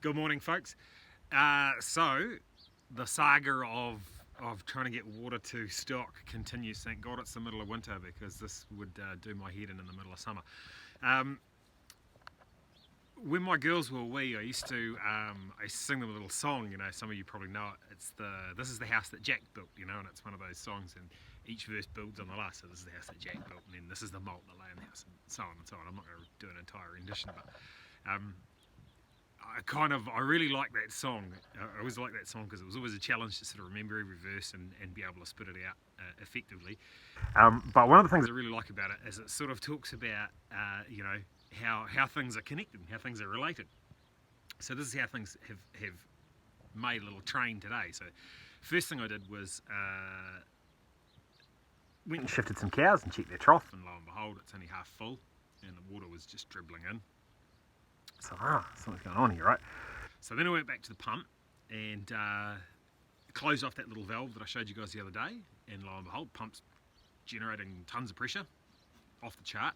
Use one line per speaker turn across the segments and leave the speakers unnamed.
Good morning, folks. So the saga of trying to get water to stock continues. Thank God it's the middle of winter, because this would do my head in the middle of summer. When my girls were wee, I used to sing them a little song. You know, some of you probably know it. It's "This is the house that Jack built," you know, and it's one of those songs, and each verse builds on the last. So this is the house that Jack built, and then this is the malt that lay in the house, and so on and so on. I'm not going to do an entire rendition, but I really like that song. I always like that song because it was always a challenge to sort of remember every verse and be able to spit it out effectively. But one of the things I really like about it is it sort of talks about, you know, how things are connected, how things are related. So this is how things have made a little train today. So first thing I did was went and shifted some cows and checked their trough, and lo and behold, it's only half full and the water was just dribbling in. So, something's going on here, right? So then I went back to the pump and closed off that little valve that I showed you guys the other day, and lo and behold, pump's generating tons of pressure, off the chart.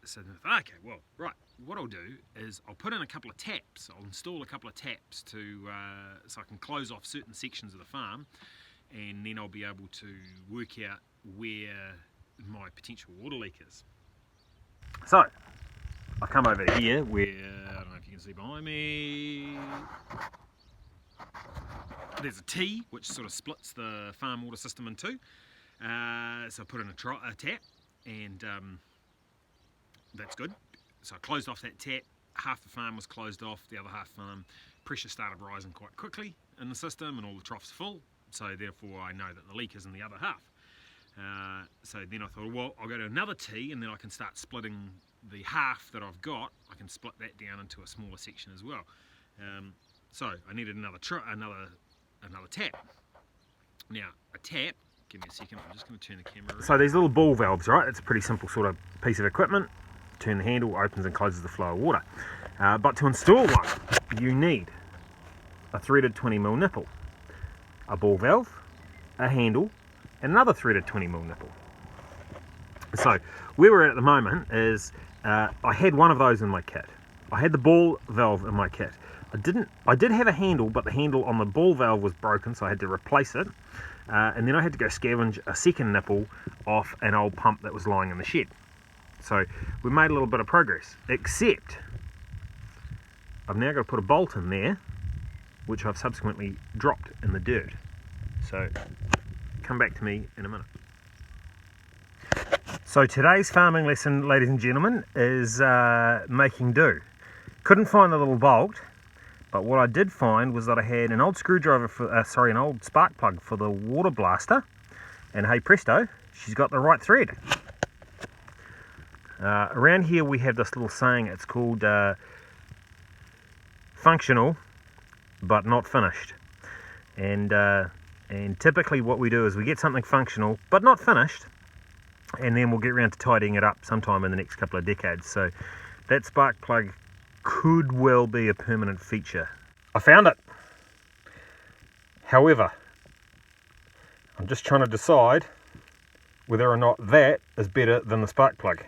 So then I thought, okay, well, right, what I'll do is I'll put in a couple of taps. I'll install a couple of taps so I can close off certain sections of the farm, and then I'll be able to work out where my potential water leak is. So I come over here where, I don't know if you can see behind me, there's a T which sort of splits the farm water system in two. So I put in a tap, and that's good. So I closed off that tap, half the farm was closed off, the other half farm, pressure started rising quite quickly in the system and all the troughs full, so therefore I know that the leak is in the other half. So then I thought, well, I'll go to another T and then I can start splitting the half that I've got. I can split that down into a smaller section as well. So I needed another tap. Now a tap, give me a second, I'm just going to turn the camera around. So these little ball valves, right, it's a pretty simple sort of piece of equipment. Turn the handle, opens and closes the flow of water. But to install one, you need a threaded 20mm nipple, a ball valve, a handle, and another threaded 20mm nipple. So where we're at the moment is I had one of those in my kit. I had the ball valve in my kit. I did have a handle, but the handle on the ball valve was broken, so I had to replace it. And then I had to go scavenge a second nipple off an old pump that was lying in the shed. So we made a little bit of progress, except I've now got to put a bolt in there, which I've subsequently dropped in the dirt. So come back to me in a minute. So today's farming lesson, ladies and gentlemen, is making do. Couldn't find the little bolt, but what I did find was that I had an old screwdriver an old spark plug for the water blaster, and hey presto, she's got the right thread. Around here we have this little saying, it's called functional but not finished, and typically what we do is we get something functional but not finished, and then we'll get around to tidying it up sometime in the next couple of decades. So that spark plug could well be a permanent feature. I found it. However, I'm just trying to decide whether or not that is better than the spark plug.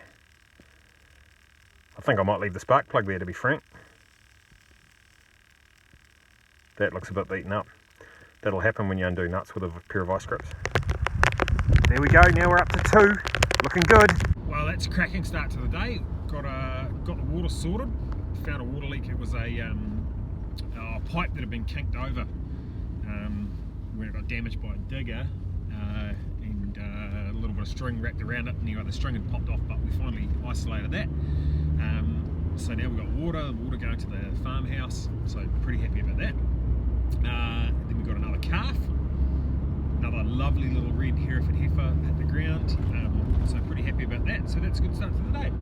I think I might leave the spark plug there, to be frank. That looks a bit beaten up. That'll happen when you undo nuts with a pair of vice grips. There we go, now we're up to 2. Looking good. Well, that's a cracking start to the day. Got the water sorted. Found a water leak. It was a pipe that had been kinked over when it got damaged by a digger, and a little bit of string wrapped around it, and anyway, the string had popped off, but we finally isolated that. So now we've got water going to the farmhouse, so pretty happy about that. Then we've got another calf, another lovely little red Hereford heifer at the ground, so pretty happy about that. So that's a good start to the day.